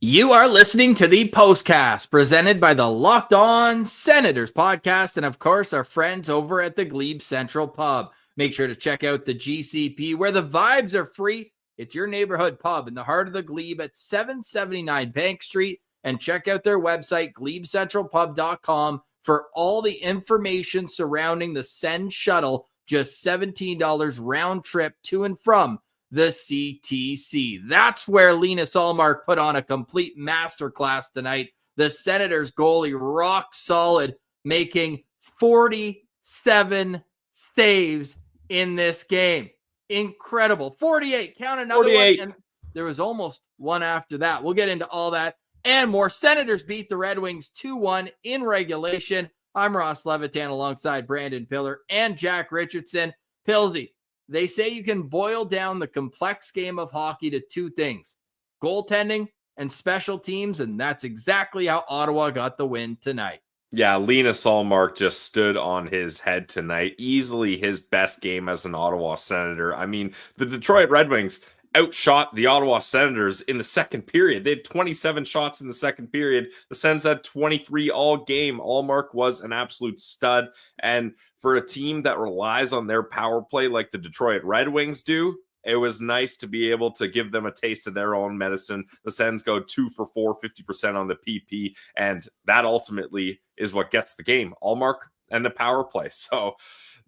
You are listening to the Postcast, presented by the Locked On Senators podcast, and of course, our friends over at the Glebe Central Pub. Make sure to check out the GCP, where the vibes are free. It's your neighborhood pub in the heart of the Glebe at 779 Bank Street, and check out their website, glebecentralpub.com, for all the information surrounding the Send Shuttle, just $17 round trip to and from the CTC. That's where Linus Ullmark put on a complete masterclass tonight. The Senators goalie rock solid, making 47 saves in this game. Incredible. 48. Count another 48. One. And there was almost one after that. We'll get into all that and more. Senators beat the Red Wings 2-1 in regulation. I'm Ross Levitan alongside Brandon Piller and Jack Richardson. Pillsy, they say you can boil down the complex game of hockey to two things: goaltending and special teams, and that's exactly how Ottawa got the win tonight. Yeah, Linus Ullmark just stood on his head tonight. Easily his best game as an Ottawa Senator. I mean, the Detroit Red Wings outshot the Ottawa Senators in the second period. They had 27 shots in the second period. The Sens had 23 all game. Ullmark was an absolute stud. And for a team that relies on their power play like the Detroit Red Wings do, it was nice to be able to give them a taste of their own medicine. The Sens go 2 for 4, 50% on the PP, and that ultimately is what gets the game. Ullmark and the power play. So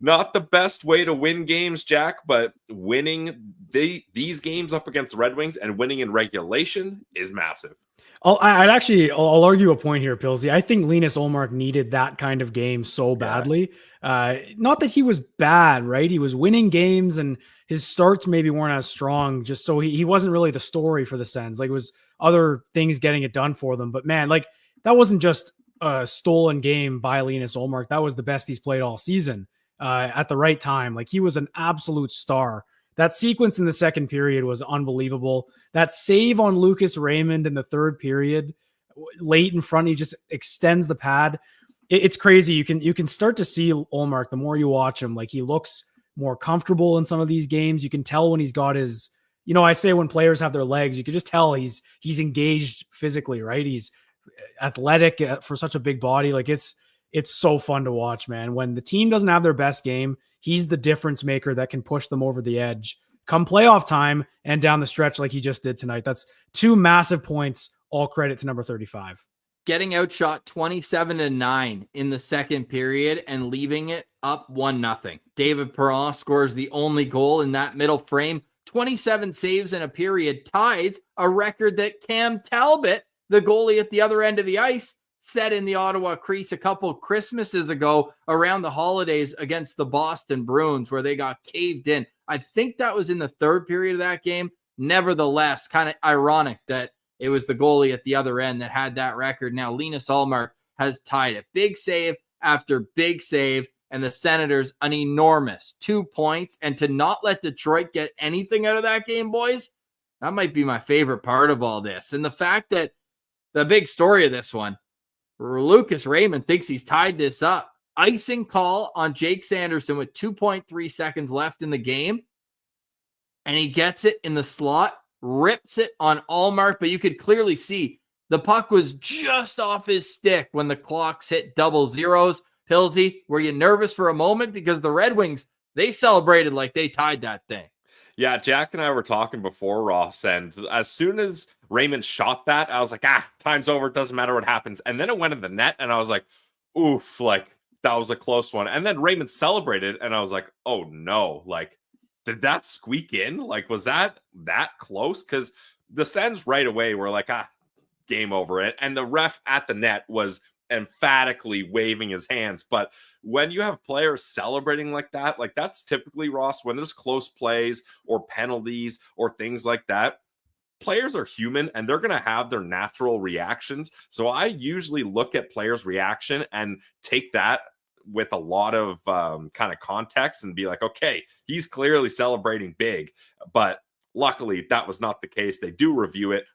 not the best way to win games, Jack, but winning these games up against the Red Wings and winning in regulation is massive. I'll argue a point here, Pilsy. I think Linus Ullmark needed that kind of game so badly. Not that he was bad, right? He was winning games and his starts maybe weren't as strong, just so he wasn't really the story for the Sens. Like, it was other things getting it done for them. But man, like, that wasn't just a stolen game by Linus Ullmark. That was the best he's played all season. At the right time. Like, he was an absolute star. That sequence in the second period was unbelievable. That save on Lucas Raymond in the third period, late in front, he just extends the pad. It's crazy. You can start to see Ullmark the more you watch him. Like, he looks more comfortable in some of these games. You can tell when he's got his, I say when players have their legs, you can just tell he's engaged physically, right? He's athletic for such a big body. Like, it's it's so fun to watch, man. When the team doesn't have their best game, he's the difference maker that can push them over the edge come playoff time and down the stretch like he just did tonight. That's 2 massive points. All credit to number 35. Getting outshot 27-9 in the second period and leaving it up 1-0. David Perron scores the only goal in that middle frame. 27 saves in a period ties a record that Cam Talbot, the goalie at the other end of the ice, set in the Ottawa crease a couple Christmases ago around the holidays against the Boston Bruins, where they got caved in. I think that was in the third period of that game. Nevertheless, kind of ironic that it was the goalie at the other end that had that record. Now, Linus Ullmark has tied it. Big save after big save, and the Senators an enormous 2 points. And to not let Detroit get anything out of that game, boys, that might be my favorite part of all this. And the fact that the big story of this one, Lucas Raymond thinks he's tied this up. Icing call on Jake Sanderson with 2.3 seconds left in the game. And he gets it in the slot, rips it on Ullmark, but you could clearly see the puck was just off his stick when the clocks hit double zeros. Pilsy, were you nervous for a moment? Because the Red Wings, they celebrated like they tied that thing. Yeah, Jack and I were talking before, Ross, and as soon as Raymond shot that, I was like, time's over. It doesn't matter what happens. And then it went in the net, and I was like, oof, like, that was a close one. And then Raymond celebrated, and I was like, oh, no. Like, did that squeak in? Like, was that close? Because the Sens right away were like, game over it. And the ref at the net was emphatically waving his hands. But when you have players celebrating like that, like that's typically, Ross, when there's close plays or penalties or things like that, players are human and they're going to have their natural reactions. So I usually look at players' reaction and take that with a lot of kind of context and be like, okay, he's clearly celebrating big. But luckily that was not the case. They do review it.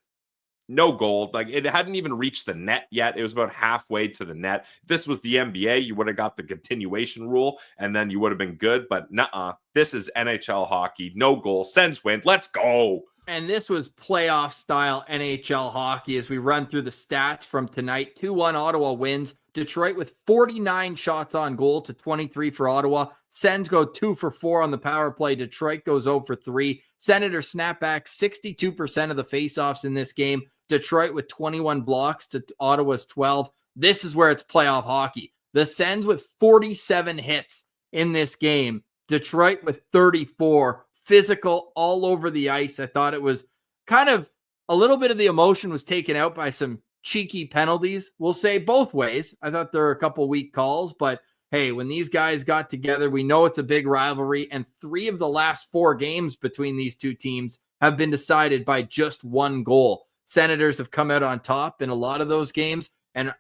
No goal. Like, it hadn't even reached the net yet. It was about halfway to the net. If this was the NBA, you would have got the continuation rule and then you would have been good. But nuh-uh. This is NHL hockey. No goal. Sens win. Let's go. And this was playoff style NHL hockey as we run through the stats from tonight. 2-1 Ottawa wins. Detroit with 49 shots on goal to 23 for Ottawa. Sens go 2 for 4 on the power play. Detroit goes 0 for 3. Senators snap back 62% of the faceoffs in this game. Detroit with 21 blocks to Ottawa's 12. This is where it's playoff hockey. The Sens with 47 hits in this game. Detroit with 34. Physical all over the ice. I thought it was kind of a little bit of the emotion was taken out by some cheeky penalties. We'll say both ways. I thought there were a couple weak calls, but hey, when these guys got together, we know it's a big rivalry, and 3 of the last 4 games between these two teams have been decided by just 1 goal. Senators have come out on top in a lot of those games, and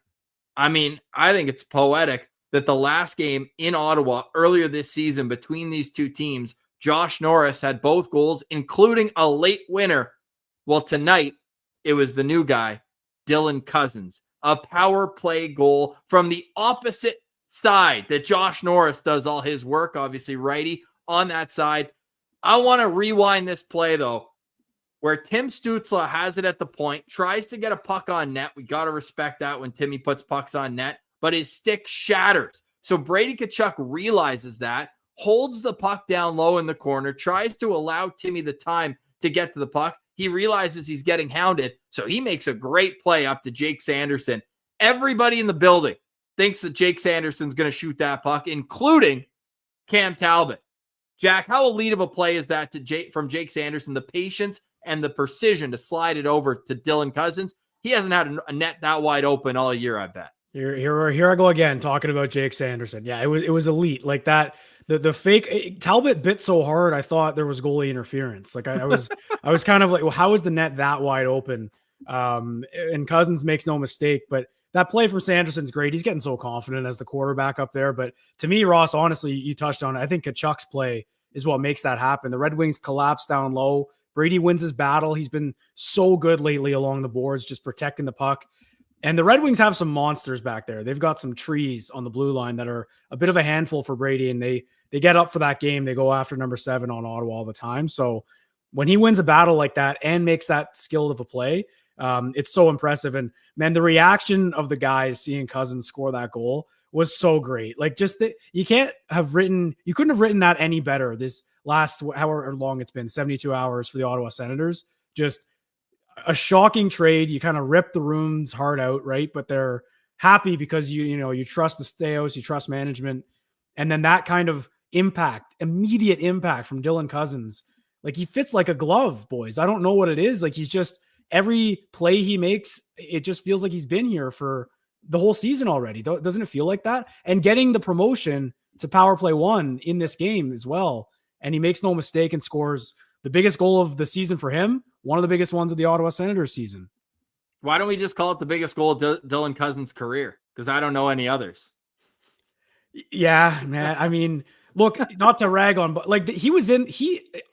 I mean, I think it's poetic that the last game in Ottawa earlier this season between these two teams, Josh Norris had both goals, including a late winner. Well, tonight, it was the new guy, Dylan Cozens, a power play goal from the opposite side that Josh Norris does all his work, obviously righty on that side. I want to rewind this play, though, where Tim Stützle has it at the point, tries to get a puck on net. We got to respect that when Timmy puts pucks on net, but his stick shatters. So Brady Tkachuk realizes that, holds the puck down low in the corner, tries to allow Timmy the time to get to the puck. He realizes he's getting hounded, so he makes a great play up to Jake Sanderson. Everybody in the building thinks that Jake Sanderson's going to shoot that puck, including Cam Talbot. Jack, how elite of a play is that from Jake Sanderson? The patience and the precision to slide it over to Dylan Cozens. He hasn't had a net that wide open all year, I bet. Here I go again, talking about Jake Sanderson. Yeah, it was elite. Like that, the fake Talbot bit so hard, I thought there was goalie interference. Like I was kind of like, well, how is the net that wide open? And Cozens makes no mistake, but that play from Sanderson's great. He's getting so confident as the quarterback up there. But to me, Ross, honestly, you touched on it. I think Tkachuk's play is what makes that happen. The Red Wings collapse down low. Brady wins his battle. He's been so good lately along the boards, just protecting the puck. And the Red Wings have some monsters back there. They've got some trees on the blue line that are a bit of a handful for Brady, and they get up for that game. They go after number 7 on Ottawa all the time. So when he wins a battle like that and makes that skill of a play, it's so impressive. And man, the reaction of the guys seeing Cozens score that goal was so great. Like you couldn't have written that any better. This last, however long it's been, 72 hours for the Ottawa Senators, just a shocking trade. You kind of rip the room's heart out, right? But they're happy because you trust the Staios, you trust management. And then that kind of immediate impact from Dylan Cozens. Like, he fits like a glove, boys. I don't know what it is. Like, he's just, every play he makes, it just feels like he's been here for the whole season already. Doesn't it feel like that? And getting the promotion to power play 1 in this game as well. And he makes no mistake and scores the biggest goal of the season for him. One of the biggest ones of the Ottawa Senators season. Why don't we just call it the biggest goal of Dylan Cozens' career? Because I don't know any others. Yeah, man. I mean, look, not to rag on, but like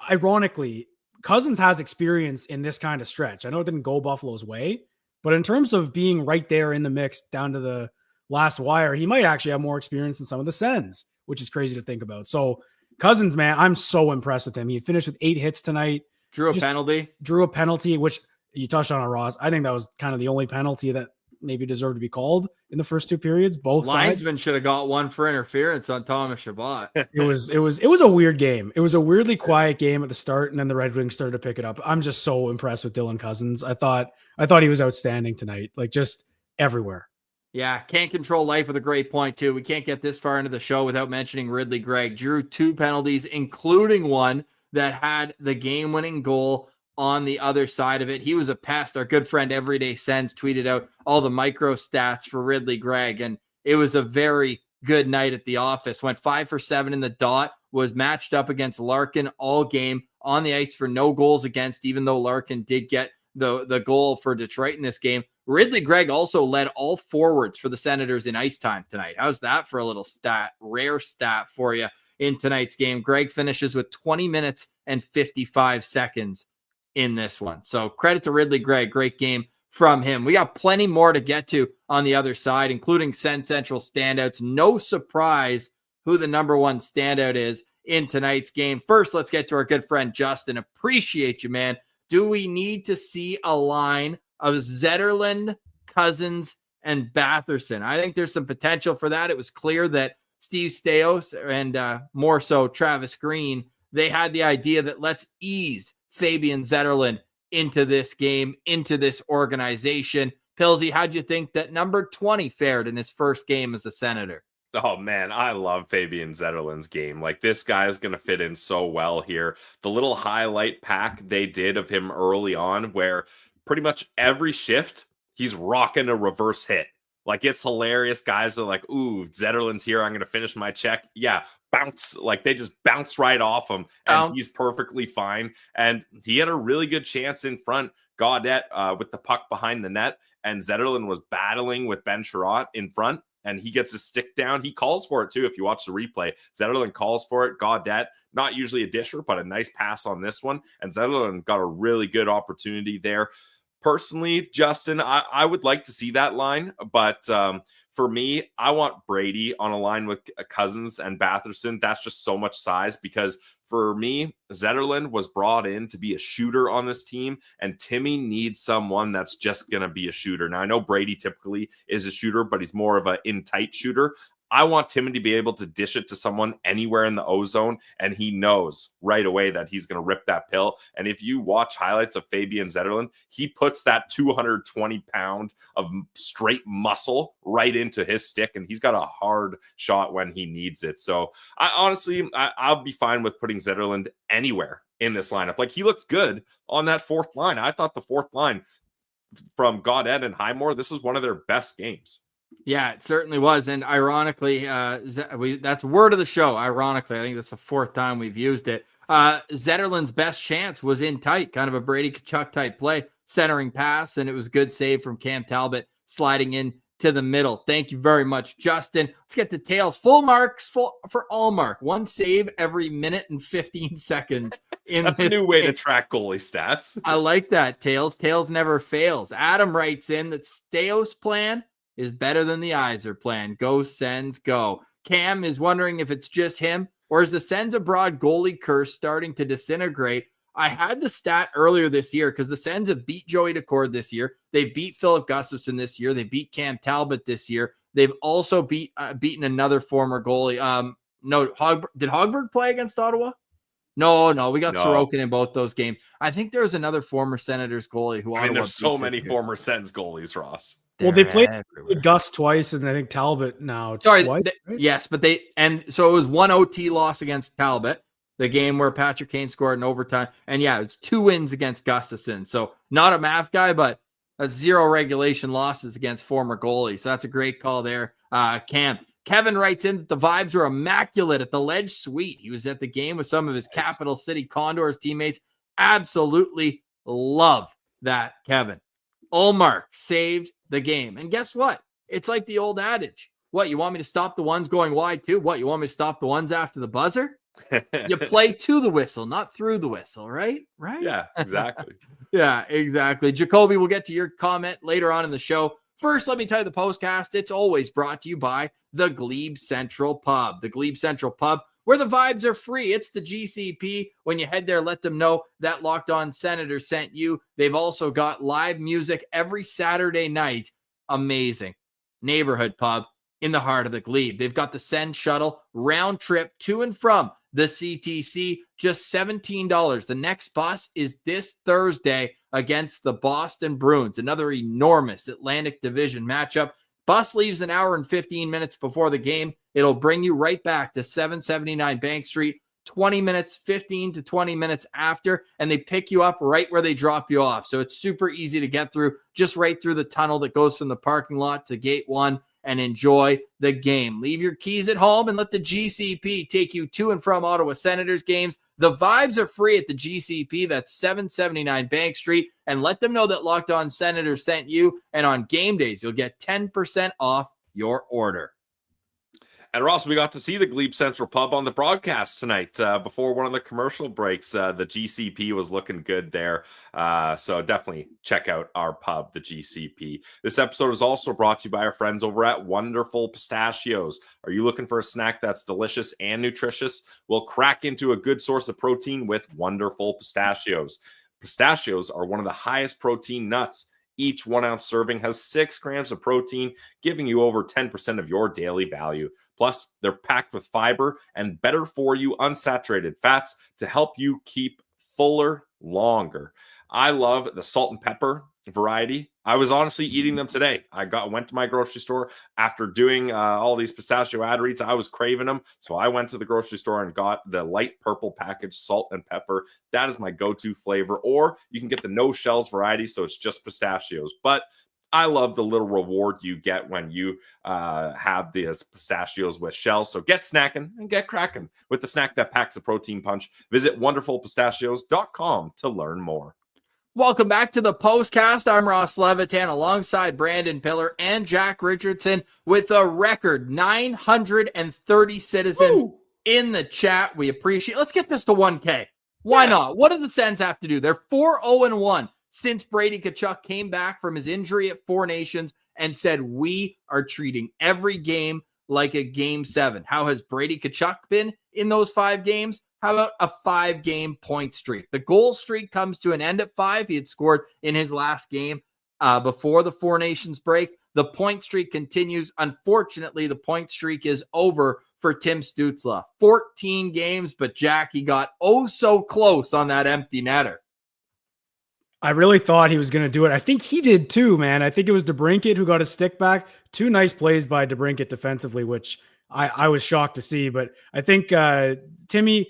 ironically, Cozens has experience in this kind of stretch. I know it didn't go Buffalo's way, but in terms of being right there in the mix down to the last wire, he might actually have more experience than some of the Sens, which is crazy to think about. So Cozens, man, I'm so impressed with him. He finished with 8 hits tonight. Drew a penalty, which you touched on, Ross. I think that was kind of the only penalty that maybe deserved to be called in the first 2 periods. Both linesmen should have got one for interference on Thomas Chabot. It was a weird game. It was a weirdly quiet game at the start, and then the Red Wings started to pick it up. I'm just so impressed with Dylan Cozens. I thought he was outstanding tonight, like just everywhere. Yeah, can't control life with a great point too. We can't get this far into the show without mentioning Ridley Gregg. Drew 2 penalties, including one that had the game-winning goal on the other side of it. He was a pest. Our good friend Everyday Sens tweeted out all the micro stats for Ridley Gregg, and it was a very good night at the office. Went 5 for 7 in the dot, was matched up against Larkin all game, on the ice for no goals against, even though Larkin did get the goal for Detroit in this game. Ridley Gregg also led all forwards for the Senators in ice time tonight. How's that for a little rare stat for you in tonight's game? Gregg finishes with 20 minutes and 55 seconds in this one. So credit to Ridley Gregg. Great game from him. We got plenty more to get to on the other side, including SensCentral Standouts. No surprise who the number 1 standout is in tonight's game. First, let's get to our good friend Justin. Appreciate you, man. Do we need to see a line of Zetterlund, Cozens, and Batherson? I think there's some potential for that. It was clear that Steve Staios and more so Travis Green, they had the idea that let's ease Fabian Zetterlund into this game, into this organization. Pilsy, how'd you think that number 20 fared in his first game as a Senator? Oh, man, I love Fabian Zetterlund's game. Like, this guy is going to fit in so well here. The little highlight pack they did of him early on, where pretty much every shift, he's rocking a reverse hit. Like, it's hilarious. Guys are like, ooh, Zetterlund's here. I'm going to finish my check. Yeah, bounce. Like, they just bounce right off him, and he's perfectly fine. And he had a really good chance in front. Gaudette with the puck behind the net, and Zetterlund was battling with Ben Sherratt in front, and he gets his stick down. He calls for it, too, if you watch the replay. Zetterlund calls for it. Gaudette, not usually a disher, but a nice pass on this one. And Zetterlund got a really good opportunity there. Personally, Justin, I would like to see that line, but for me, I want Brady on a line with Cozens and Batherson. That's just so much size, because for me, Zetterlund was brought in to be a shooter on this team, and Timmy needs someone that's just going to be a shooter. Now, I know Brady typically is a shooter, but he's more of an in-tight shooter. I want Timmy to be able to dish it to someone anywhere in the O-zone, and he knows right away that he's going to rip that pill. And if you watch highlights of Fabian Zetterlund, he puts that 220-pound of straight muscle right into his stick, and he's got a hard shot when he needs it. So I'll be fine with putting Zetterlund anywhere in this lineup. Like, he looked good on that 4th line. I thought the 4th line from Gaudette and Highmore, this was one of their best games. Yeah, it certainly was. And ironically, that's word of the show. Ironically, I think that's the 4th time we've used it. Zetterlund's best chance was in tight, kind of a Brady Tkachuk type play, centering pass, and it was good save from Cam Talbot sliding in to the middle. Thank you very much, Justin. Let's get to Tails. Full marks for Ullmark. 1 save every minute and 15 seconds. That's a new way to track goalie stats. I like that, Tails. Tails never fails. Adam writes in that Staios' plan is better than the Iser plan. Go Sens, go. Cam is wondering if it's just him, or is the Sens abroad goalie curse starting to disintegrate? I had the stat earlier this year because the Sens have beat Joey Daccord this year. They beat Philip Gustafson this year. They beat Cam Talbot this year. They've also beaten another former goalie. No, did Hogberg play against Ottawa? No, we got Sorokin in both those games. I think there was another former Senators goalie who Ottawa there's so beat many this year. former Sens goalies, Ross. Well, they They're played Gus twice, and I think Talbot now. Sorry, twice, right? yes, but so it was one OT loss against Talbot, the game where Patrick Kane scored in overtime, and yeah, it's 2 wins against Gustafson. So not a math guy, but a 0 regulation losses against former goalies. So that's a great call there, Cam. Kevin writes in that the vibes were immaculate at the Ledge Suite. He was at the game with some of his Capital City Condors teammates. Absolutely love that, Kevin. Ullmark saved the game. And guess what? It's like the old adage. What, you want me to stop the ones going wide too? What, you want me to stop the ones after the buzzer? You play to the whistle, not through the whistle, right? Right? Yeah, exactly. Yeah, exactly. Jacoby, we'll get to your comment later on in the show. First, let me tell you the Postcast. It's always brought to you by the Glebe Central Pub. The Glebe Central Pub, where the vibes are free. It's the GCP. When you head there, let them know that Locked On Senators sent you. They've also got live music every Saturday night. Amazing. Neighborhood pub in the heart of the Glebe. They've got the Send Shuttle round trip to and from the CTC, just $17. The next bus is this Thursday against the Boston Bruins, another enormous Atlantic Division matchup. Bus leaves an hour and 15 minutes before the game. It'll bring you right back to 779 Bank Street, 20 minutes, 15 to 20 minutes after, and they pick you up right where they drop you off. So it's super easy to get through, just right through the tunnel that goes from the parking lot to gate 1, and enjoy the game. Leave your keys at home and let the GCP take you to and from Ottawa Senators games. The vibes are free at the GCP. That's 779 Bank Street. And let them know that Locked On Senators sent you. And on game days, you'll get 10% off your order. And Ross, we got to see the Glebe Central Pub on the broadcast tonight before one of the commercial breaks. The GCP was looking good there. So definitely check out our pub, the GCP. This episode is also brought to you by our friends over at Wonderful Pistachios. Are you looking for a snack that's delicious and nutritious? Well, crack into a good source of protein with Wonderful Pistachios. Pistachios are one of the highest protein nuts. Each 1 ounce serving has 6 grams of protein, giving you over 10% of your daily value. Plus, they're packed with fiber and better for you unsaturated fats to help you keep fuller longer. I love the salt and pepper variety. I was honestly eating them today. Went to my grocery store after doing all these pistachio ad reads. I was craving them, so I went to the grocery store and got the light purple package salt and pepper. That is my go-to flavor. Or you can get the no shells variety, so it's just pistachios. But I love the little reward you get when you have these pistachios with shells. So get snacking and get cracking with the snack that packs a protein punch. Visit wonderfulpistachios.com to learn more. Welcome back to the Postcast. I'm Ross Levitan alongside Brandon Piller and Jack Richardson with a record 930 citizens in the chat. We appreciate it. Let's get this to 1K. Why not? What do the Sens have to do? They're 4-0-1 since Brady Tkachuk came back from his injury at Four Nations and said, we are treating every game like a game 7. How has Brady Tkachuk been in those 5 games? How about a 5-game point streak? The goal streak comes to an end at 5. He had scored in his last game before the Four Nations break. The point streak continues. Unfortunately, the point streak is over for Tim Stützle. 14 games, but Jack, he got so close on that empty netter. I really thought he was going to do it. I think he did too, man. I think it was DeBrincat who got a stick back. 2 nice plays by DeBrincat defensively, which I was shocked to see. But I think Timmy,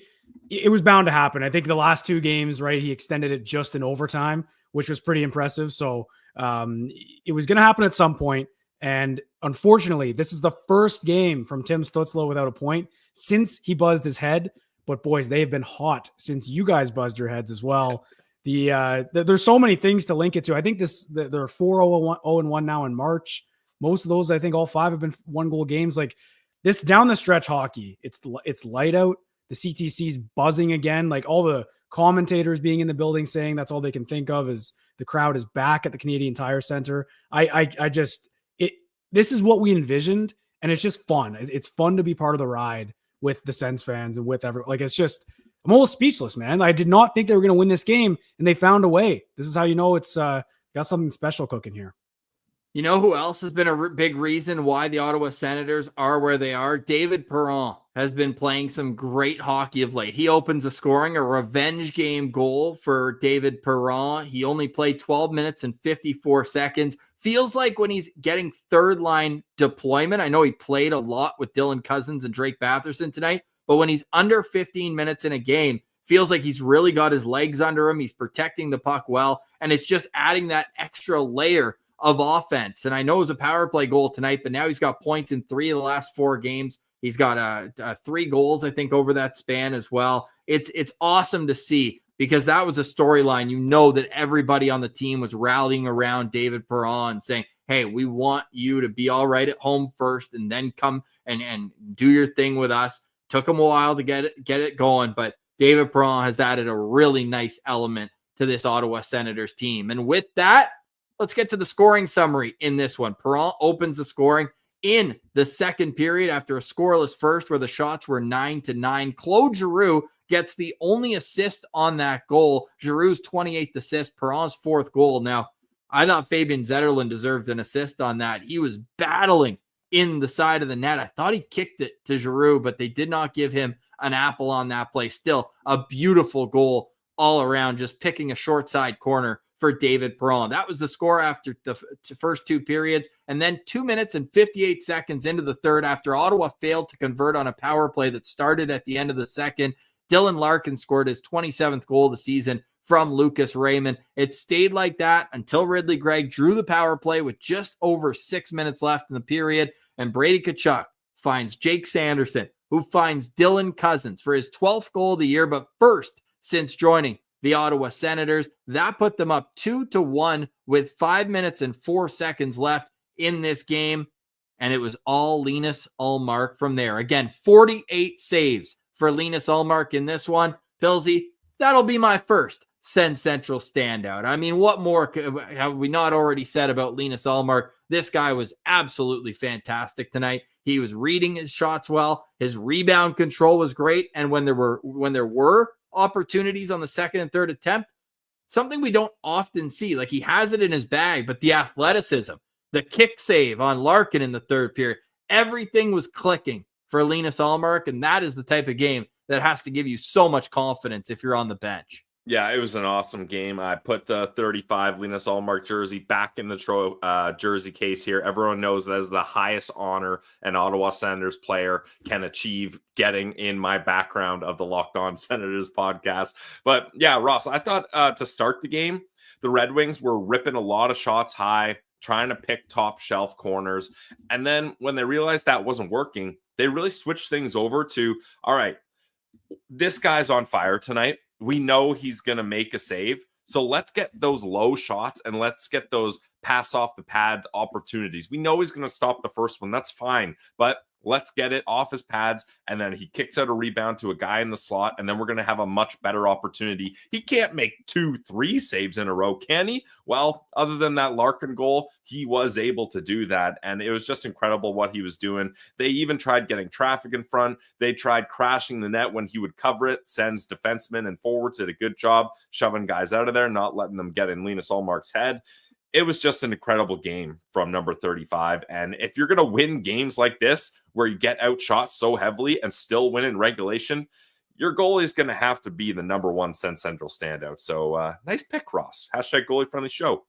it was bound to happen. I think the last 2 games, right, he extended it just in overtime, which was pretty impressive. So it was going to happen at some point. And unfortunately, this is the first game from Tim Stützle without a point since he buzzed his head. But boys, they have been hot since you guys buzzed your heads as well. There's so many things to link it to. I think they're 4-0-1 now in March. Most of those, I think all 5 have been 1-goal games. Like this down the stretch hockey, it's light out. The CTC's buzzing again. Like all the commentators being in the building saying that's all they can think of is the crowd is back at the Canadian Tire Center. This is what we envisioned, and it's just fun. It's fun to be part of the ride with the Sens fans and with everyone. Like it's just, I'm almost speechless, man. I did not think they were going to win this game, and they found a way. This is how you know it's got something special cooking here. You know who else has been a big reason why the Ottawa Senators are where they are? David Perron has been playing some great hockey of late. He opens the scoring, a revenge game goal for David Perron. He only played 12 minutes and 54 seconds. Feels like when he's getting third line deployment, I know he played a lot with Dylan Cozens and Drake Batherson tonight, but when he's under 15 minutes in a game, feels like he's really got his legs under him. He's protecting the puck well, and it's just adding that extra layer of offense. And I know it was a power play goal tonight, but now he's got points in 3 of the last 4 games. He's got 3 goals, I think, over that span as well. It's awesome to see, because that was a storyline. You know that everybody on the team was rallying around David Perron saying, hey, we want you to be all right at home first and then come and do your thing with us. Took him a while to get it going, but David Perron has added a really nice element to this Ottawa Senators team. And with that, let's get to the scoring summary in this one. Perron opens the scoring in the second period after a scoreless first where the shots were 9-9. Claude Giroux gets the only assist on that goal. Giroux's 28th assist, Perron's 4th goal. Now, I thought Fabian Zetterlund deserved an assist on that. He was battling in the side of the net. I thought he kicked it to Giroux, but they did not give him an apple on that play. Still, a beautiful goal all around, just picking a short side corner for David Perron. That was the score after the first 2 periods. And then 2 minutes and 58 seconds into the third, after Ottawa failed to convert on a power play that started at the end of the second, Dylan Larkin scored his 27th goal of the season from Lucas Raymond. It stayed like that until Ridley Gregg drew the power play with just over 6 minutes left in the period. And Brady Tkachuk finds Jake Sanderson, who finds Dylan Cozens for his 12th goal of the year, but first since joining the Ottawa Senators. That put them up 2-1 with 5 minutes and 4 seconds left in this game. And it was all Linus Ullmark from there. Again, 48 saves for Linus Ullmark in this one. Pilsy, that'll be my first SensCentral standout. I mean, what more have we not already said about Linus Ullmark? This guy was absolutely fantastic tonight. He was reading his shots well. His rebound control was great. And when there were opportunities on the second and third attempt, something we don't often see, like he has it in his bag, but the athleticism, the kick save on Larkin in the third period, everything was clicking for Linus Ullmark. And that is the type of game that has to give you so much confidence if you're on the bench. Yeah, it was an awesome game. I put the 35 Linus Ullmark jersey back in the jersey case here. Everyone knows that is the highest honor an Ottawa Senators player can achieve, getting in my background of the Locked On Senators podcast. But yeah, Ross, I thought to start the game, the Red Wings were ripping a lot of shots high, trying to pick top shelf corners. And then when they realized that wasn't working, they really switched things over to, all right, this guy's on fire tonight. We know he's going to make a save. So let's get those low shots and let's get those pass off the pad opportunities. We know he's going to stop the first one. That's fine. But let's get it off his pads. And then he kicks out a rebound to a guy in the slot. And then we're going to have a much better opportunity. He can't make 2-3 saves in a row, can he? Well, other than that Larkin goal, he was able to do that. And it was just incredible what he was doing. They even tried getting traffic in front. They tried crashing the net when he would cover it. Sens defensemen and forwards did a good job shoving guys out of there, not letting them get in Linus Ullmark's head. It was just an incredible game from number 35. And if you're going to win games like this, where you get outshot so heavily and still win in regulation, your goalie is going to have to be the number one SensCentral standout. So nice pick, Ross. Hashtag goalie friendly show.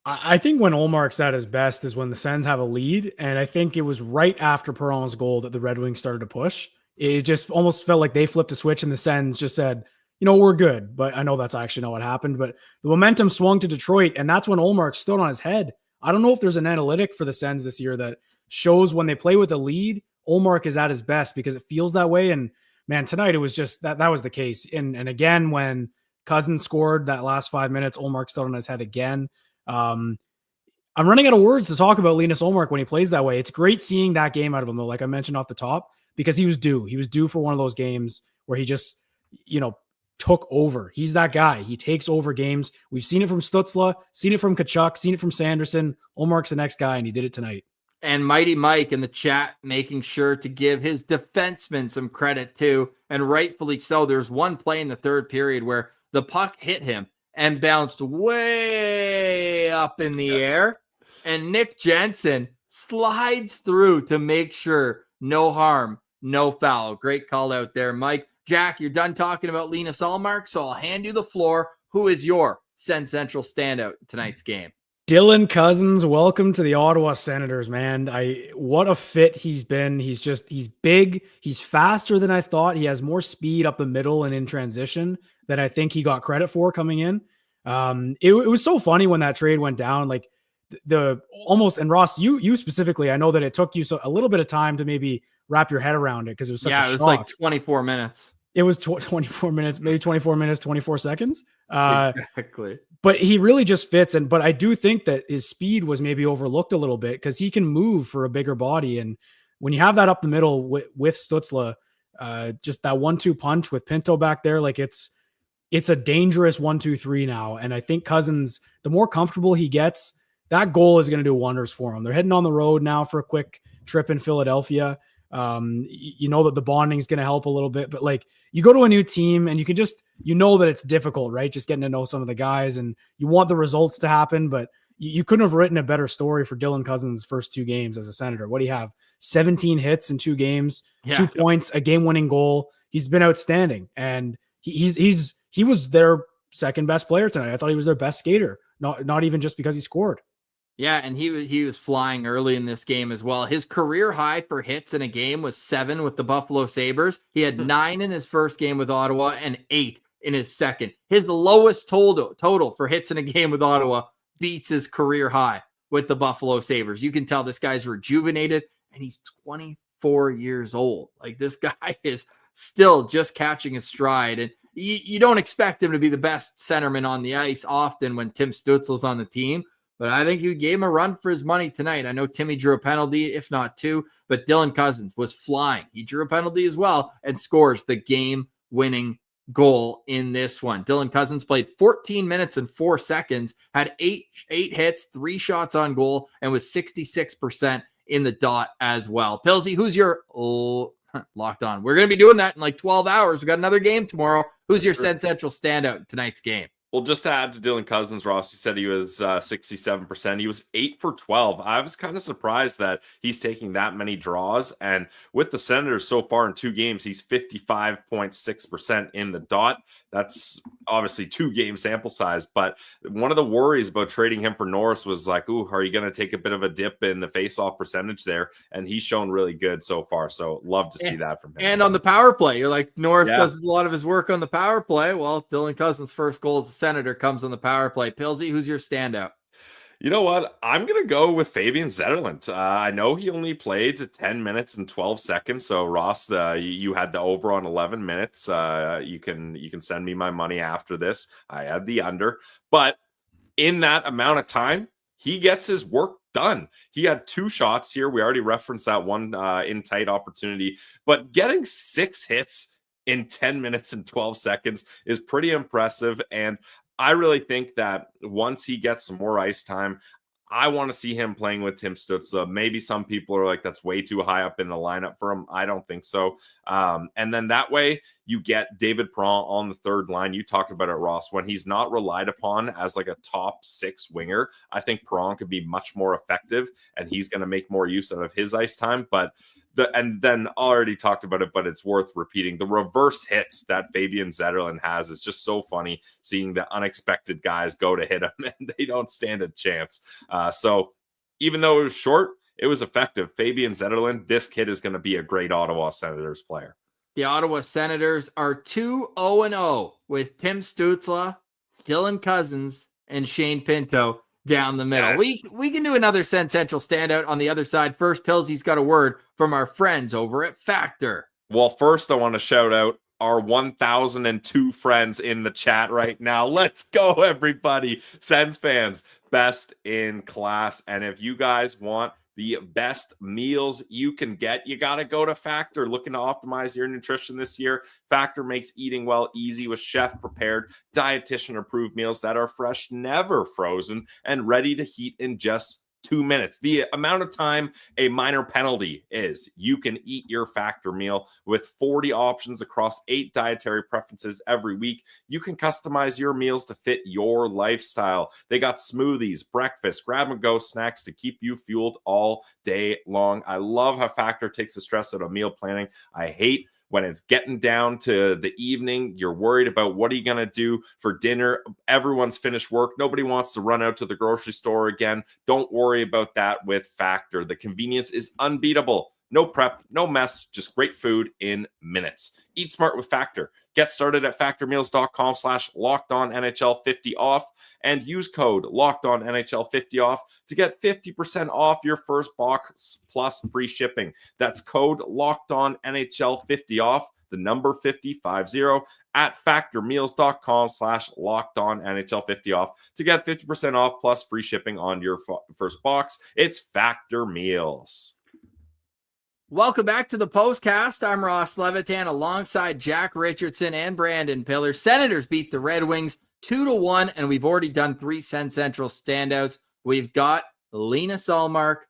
I think when Ullmark's at his best is when the Sens have a lead. And I think it was right after Perron's goal that the Red Wings started to push. It just almost felt like they flipped a switch and the Sens just said, you know, we're good. But I know that's actually not what happened. But the momentum swung to Detroit, and that's when Ullmark stood on his head. I don't know if there's an analytic for the Sens this year that shows when they play with a lead, Ullmark is at his best, because it feels that way. And man, tonight it was just that was the case. And again, when Cozens scored that last 5 minutes, Ullmark stood on his head again. I'm running out of words to talk about Linus Ullmark when he plays that way. It's great seeing that game out of him, though, like I mentioned off the top, because he was due. He was due for one of those games where he just, took over. He's that guy. He takes over games. We've seen it from Stützle, seen it from Tkachuk, seen it from Sanderson. Ullmark's the next guy, and he did it tonight. And Mighty Mike in the chat making sure to give his defenseman some credit too, and rightfully so. There's one play in the third period where the puck hit him and bounced way up in the air, And Nick Jensen slides through to make sure no harm, no foul. Great call out there, Mike. Jack, you're done talking about Linus Ullmark, so I'll hand you the floor. Who is your SensCentral standout in tonight's game? Dylan Cozens, welcome to the Ottawa Senators, man. What a fit he's been. He's big. He's faster than I thought. He has more speed up the middle and in transition than I think he got credit for coming in. It was so funny when that trade went down, like the almost, and Ross, you specifically, I know that it took you a little bit of time to maybe wrap your head around it because it was such a shock. It was like 24 minutes. It was 24 minutes, maybe 24 minutes, 24 seconds. Exactly. But he really just fits. But I do think that his speed was maybe overlooked a little bit because he can move for a bigger body. And when you have that up the middle with Stützle, just that 1-2 punch with Pinto back there, like it's a dangerous 1-2-3 now. And I think Cozens, the more comfortable he gets, that goal is going to do wonders for him. They're heading on the road now for a quick trip in Philadelphia. You know that the bonding is going to help a little bit, but like you go to a new team and you can just, that it's difficult, right? Just getting to know some of the guys and you want the results to happen, but you couldn't have written a better story for Dylan Cozens' first 2 games as a Senator. What do you have? 17 hits in 2 games, 2 points, a game-winning goal. He's been outstanding. And he was their second best player tonight. I thought he was their best skater, not even just because he scored. Yeah, and he was flying early in this game as well. His career high for hits in a game was 7 with the Buffalo Sabres. He had 9 in his first game with Ottawa and 8 in his second. His lowest total for hits in a game with Ottawa beats his career high with the Buffalo Sabres. You can tell this guy's rejuvenated, and he's 24 years old. Like, this guy is still just catching his stride, and you don't expect him to be the best centerman on the ice often when Tim Stützle's on the team. But I think you gave him a run for his money tonight. I know Timmy drew a penalty, if not 2, but Dylan Cozens was flying. He drew a penalty as well and scores the game-winning goal in this one. Dylan Cozens played 14 minutes and 4 seconds, had 8 hits, 3 shots on goal, and was 66% in the dot as well. Pilsy, who's your locked on? We're going to be doing that in like 12 hours. We got another game tomorrow. Who's your SensCentral standout in tonight's game? Well, just to add to Dylan Cozens, Ross, you said he was 67%. He was 8 for 12. I was kind of surprised that he's taking that many draws. And with the Senators so far in 2 games, he's 55.6% in the dot. That's obviously 2-game sample size. But one of the worries about trading him for Norris was like, ooh, are you going to take a bit of a dip in the face-off percentage there? And he's shown really good so far. So love to see that from him. And on the power play, you're like, Norris does a lot of his work on the power play. Well, Dylan Cozens' first goal as a Senator comes on the power play. Pilsy, who's your standout? You know what? I'm going to go with Fabian Zetterlund. I know he only played 10 minutes and 12 seconds. So Ross, you had the over on 11 minutes. You can send me my money after this. I had the under. But in that amount of time, he gets his work done. He had 2 shots here. We already referenced that one in tight opportunity. But getting 6 hits in 10 minutes and 12 seconds is pretty impressive. And I really think that once he gets some more ice time, I want to see him playing with Tim Stützle. Maybe some people are like, that's way too high up in the lineup for him. I don't think so. And then that way you get David Perron on the third line. You talked about it, Ross. When he's not relied upon as like a top 6 winger, I think Perron could be much more effective and he's going to make more use out of his ice time. But and then already talked about it, but it's worth repeating. The reverse hits that Fabian Zetterlund has is just so funny, seeing the unexpected guys go to hit him and they don't stand a chance. So even though it was short, it was effective. Fabian Zetterlund, this kid is going to be a great Ottawa Senators player. The Ottawa Senators are 2-0-0 with Tim Stützle, Dylan Cozens, and Shane Pinto down the middle. Yes. We can do another SensCentral standout on the other side. First, Pilsy's got a word from our friends over at Factor. Well, first I want to shout out our 1,002 friends in the chat right now. Let's go, everybody. Sens fans, best in class. And if you guys want the best meals you can get, you got to go to Factor. Looking to optimize your nutrition this year, Factor makes eating well easy with chef-prepared, dietitian-approved meals that are fresh, never frozen, and ready to heat in just 2 minutes. The amount of time a minor penalty is. You can eat your Factor meal with 40 options across 8 dietary preferences every week. You can customize your meals to fit your lifestyle. They got smoothies, breakfast, grab-and-go snacks to keep you fueled all day long. I love how Factor takes the stress out of meal planning. I hate when it's getting down to the evening, you're worried about what are you going to do for dinner. Everyone's finished work. Nobody wants to run out to the grocery store again. Don't worry about that with Factor. The convenience is unbeatable. No prep, no mess, just great food in minutes. Eat smart with Factor. Get started at factormeals.com/LockedOnNHL50 off and use code LockedOnNHL50 off to get 50% off your first box plus free shipping. That's code LockedOnNHL50 off, the number 50 at factormeals.com/LockedOnNHL50 off to get 50% off plus free shipping on your first box. It's Factor Meals. Welcome back to the Postcast. I'm Ross Levitan alongside Jack Richardson and Brandon Piller. Senators beat the Red Wings 2-1, and we've already done 3 SensCentral standouts. We've got Linus Ullmark,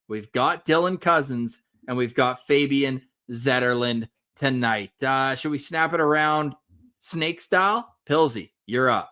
we've got Dylan Cozens, and we've got Fabian Zetterlund tonight. Should we snap it around snake style? Pilsy, you're up.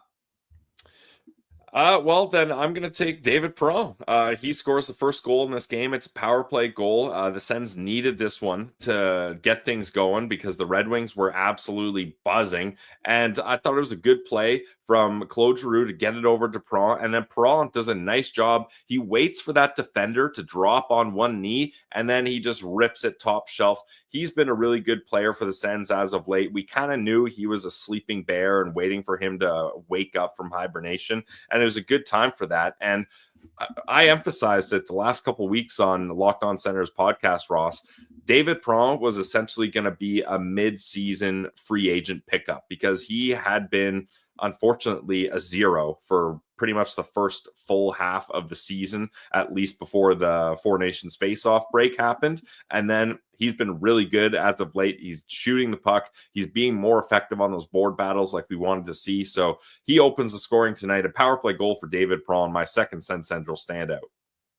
Well, then I'm going to take David Perron. He scores the first goal in this game. It's a power play goal. The Sens needed this one to get things going because the Red Wings were absolutely buzzing. And I thought it was a good play from Claude Giroux to get it over to Perron. And then Perron does a nice job. He waits for that defender to drop on one knee, and then he just rips it top shelf. He's been a really good player for the Sens as of late. We kind of knew he was a sleeping bear and waiting for him to wake up from hibernation. And it was a good time for that. And I emphasized it the last couple of weeks on Locked On Senators podcast, Ross. David Perron was essentially going to be a mid-season free agent pickup because he had been, unfortunately, a zero for pretty much the first full half of the season, at least before the Four Nations face-off break happened. And then he's been really good as of late. He's shooting the puck. He's being more effective on those board battles like we wanted to see. So he opens the scoring tonight. A power play goal for David Perron, my second SensCentral standout.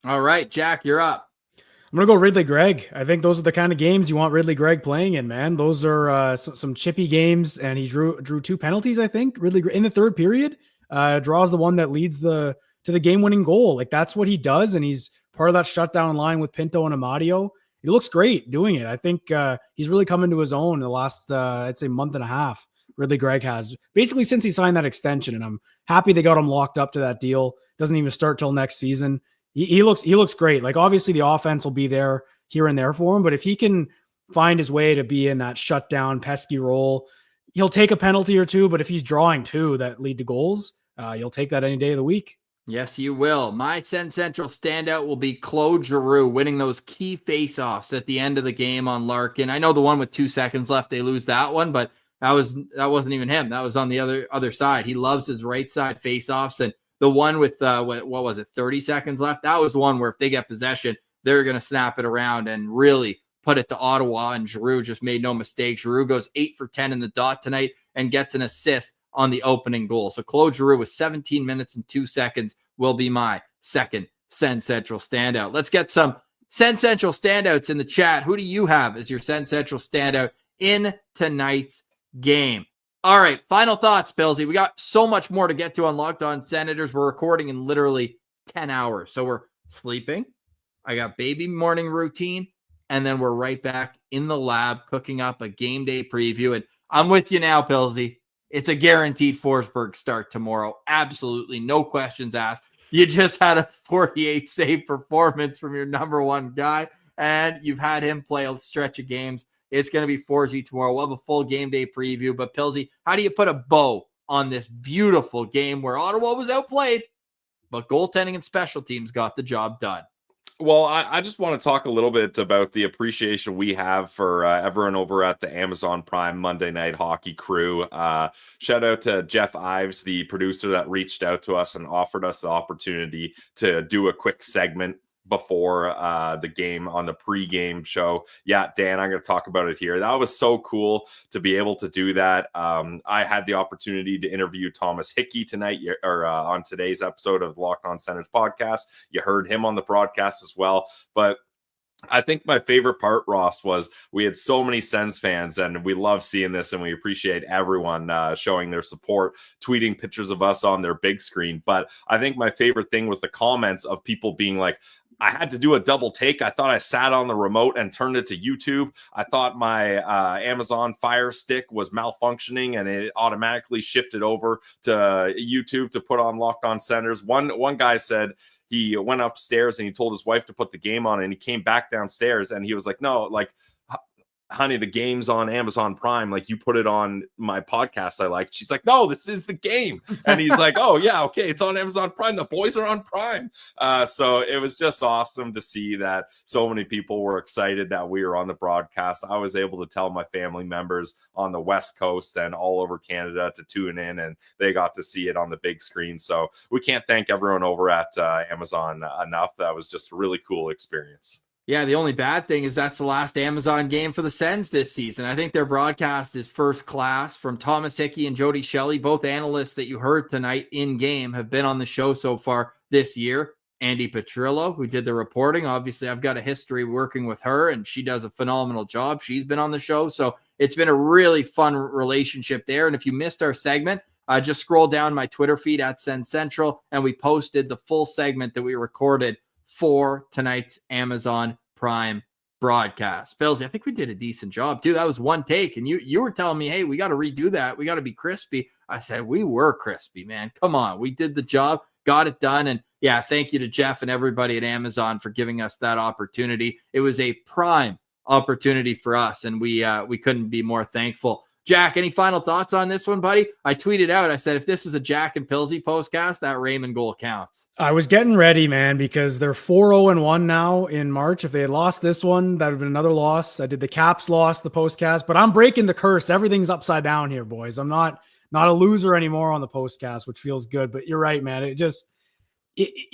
All right, Jack, you're up. I'm going to go Ridley Gregg. I think those are the kind of games you want Ridley Gregg playing in, man. Those are some chippy games, and he drew 2 penalties, I think, Ridley Gregg in the third period. Draws the one that leads to the game-winning goal. Like, that's what he does, and he's part of that shutdown line with Pinto and Amadio. He looks great doing it. I think he's really come into his own in the last, I'd say, month and a half. Ridley Gregg has, basically since he signed that extension, and I'm happy they got him locked up to that deal. Doesn't even start till next season. He looks great. Like, obviously the offense will be there here and there for him, but if he can find his way to be in that shutdown pesky role, he'll take a penalty or two. But if he's drawing 2 that lead to goals, you'll take that any day of the week. Yes, you will. My SensCentral standout will be Claude Giroux winning those key faceoffs at the end of the game on Larkin. I know the one with 2 seconds left, they lose that one, but that wasn't even him. That was on the other side. He loves his right side faceoffs, and the one with what was it, 30 seconds left? That was the one where if they get possession, they're going to snap it around and really put it to Ottawa. And Giroux just made no mistake. Giroux goes 8 for 10 in the dot tonight and gets an assist on the opening goal. So Claude Giroux with 17 minutes and 2 seconds will be my second SensCentral standout. Let's get some SensCentral standouts in the chat. Who do you have as your SensCentral standout in tonight's game? All right, final thoughts, Pillsy. We got so much more to get to on Locked On Senators. We're recording in literally 10 hours. So we're sleeping. I got baby morning routine. And then we're right back in the lab cooking up a game day preview. And I'm with you now, Pillsy. It's a guaranteed Forsberg start tomorrow. Absolutely. No questions asked. You just had a 48 save performance from your number one guy, and you've had him play a stretch of games. It's going to be Forsy tomorrow. We'll have a full game day preview. But, Pillsy, how do you put a bow on this beautiful game where Ottawa was outplayed, but goaltending and special teams got the job done? Well, I just want to talk a little bit about the appreciation we have for everyone over at the Amazon Prime Monday Night Hockey crew. Shout out to Jeff Ives, the producer that reached out to us and offered us the opportunity to do a quick segment before the game on the pregame show. Yeah, Dan, I'm going to talk about it here. That was so cool to be able to do that. I had the opportunity to interview Thomas Hickey tonight, or on today's episode of Locked On Senators podcast. You heard him on the broadcast as well. But I think my favorite part, Ross, was we had so many Sens fans, and we love seeing this, and we appreciate everyone showing their support, tweeting pictures of us on their big screen. But I think my favorite thing was the comments of people being like, I had to do a double take. I thought I sat on the remote and turned it to YouTube. I thought my Amazon Fire Stick was malfunctioning and it automatically shifted over to YouTube to put on Locked On Senators. One guy said he went upstairs and he told his wife to put the game on, and he came back downstairs and he was like, no, like, honey, the game's on Amazon Prime. Like, you put it on my podcast I like. She's like, no, this is the game. And he's like, oh yeah, okay, it's on Amazon Prime. The boys are on Prime. So it was just awesome to see that so many people were excited that we were on the broadcast. I was able to tell my family members on the West Coast and all over Canada to tune in, and they got to see it on the big screen. So we can't thank everyone over at Amazon enough. That was just a really cool experience. Yeah, the only bad thing is that's the last Amazon game for the Sens this season. I think their broadcast is first class. From Thomas Hickey and Jody Shelley, both analysts that you heard tonight in game, have been on the show so far this year. Andy Petrillo, who did the reporting. Obviously, I've got a history working with her, and she does a phenomenal job. She's been on the show, so it's been a really fun relationship there. And if you missed our segment, just scroll down my Twitter feed at SensCentral, and we posted the full segment that we recorded for tonight's Amazon Prime broadcast. Billsy, I think we did a decent job too. That was one take, and you were telling me, hey, we got to redo that. We got to be crispy. I said, we were crispy, man. Come on. We did the job, got it done. And yeah, thank you to Jeff and everybody at Amazon for giving us that opportunity. It was a prime opportunity for us, and we couldn't be more thankful. Jack, any final thoughts on this one, buddy? I tweeted out, I said, if this was a Jack and Pilsy postcast, that Raymond goal counts. I was getting ready, man, because they're 4-0-1 now in March. If they had lost this one, that would have been another loss. I did the Caps loss, the postcast, but I'm breaking the curse. Everything's upside down here, boys. I'm not a loser anymore on the postcast, which feels good. But you're right, man. It just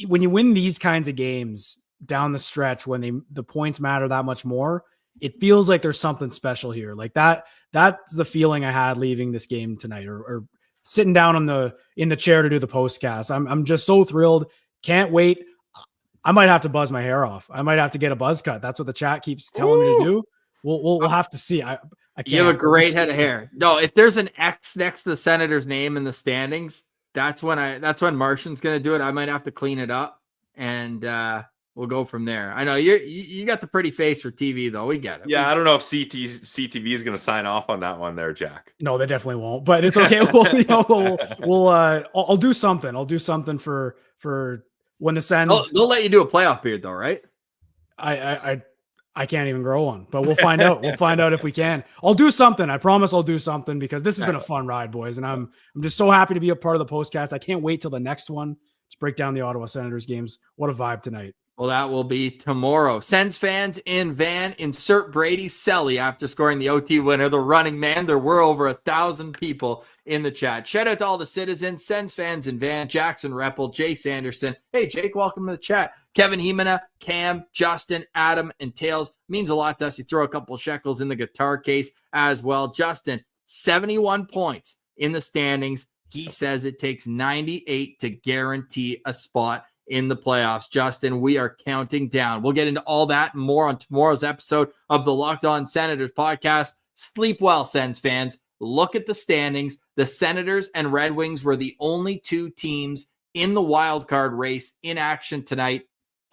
when you win these kinds of games down the stretch, when the points matter that much more, it feels like there's something special here. Like that's the feeling I had leaving this game tonight, or sitting down in the chair to do the postcast. I'm just so thrilled. Can't wait. I might have to buzz my hair off. I might have to get a buzz cut. That's what the chat keeps telling me to do. We'll have to see. I can't. You have a great head of hair. No, if there's an X next to the Senator's name in the standings, that's when Martian's going to do it. I might have to clean it up, and we'll go from there. I know you got the pretty face for TV, though. We get it. Yeah, I don't know if CTV is going to sign off on that one there, Jack. No, they definitely won't. But it's okay. I'll do something. I'll do something for when the Sens. They'll let you do a playoff beard, though, right? I can't even grow one, but we'll find out. We'll find out if we can. I'll do something. I promise I'll do something, because this has been a fun ride, boys, and I'm just so happy to be a part of the postcast. I can't wait till the next one. Let's break down the Ottawa Senators games. What a vibe tonight. Well, that will be tomorrow. Sens fans in van, insert Brady Selly after scoring the OT winner, the running man. There were over 1,000 people in the chat. Shout out to all the citizens, Sens fans in van, Jackson Reppel, Jay Sanderson. Hey, Jake, welcome to the chat. Kevin Hemina, Cam, Justin, Adam, and Tails. Means a lot to us. You throw a couple shekels in the guitar case as well. Justin, 71 points in the standings. He says it takes 98 to guarantee a spot in the playoffs. Justin, we are counting down. We'll get into all that and more on tomorrow's episode of the Locked On Senators podcast. Sleep well, Sens fans. Look at the standings. The Senators and Red Wings were the only two teams in the wild card race in action tonight.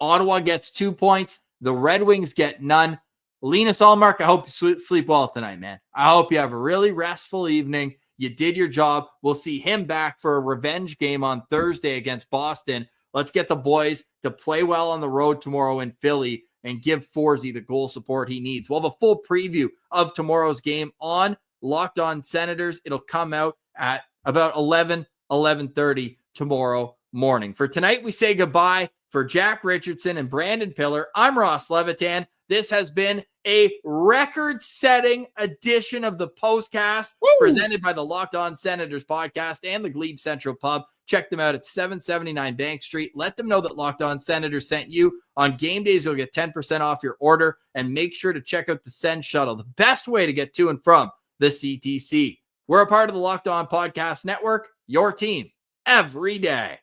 Ottawa gets 2 points. The Red Wings get none. Linus Ullmark, I hope you sleep well tonight, man. I hope you have a really restful evening. You did your job. We'll see him back for a revenge game on Thursday against Boston. Let's get the boys to play well on the road tomorrow in Philly and give Forsey the goal support he needs. We'll have a full preview of tomorrow's game on Locked On Senators. It'll come out at about 11:30 tomorrow morning. For tonight, we say goodbye. For Jack Richardson and Brandon Piller, I'm Ross Levitan. This has been a record-setting edition of the Postcast presented by the Locked On Senators podcast and the Glebe Central Pub. Check them out at 779 Bank Street. Let them know that Locked On Senators sent you. On game days, you'll get 10% off your order. And make sure to check out the Send Shuttle, the best way to get to and from the CTC. We're a part of the Locked On Podcast Network, your team every day.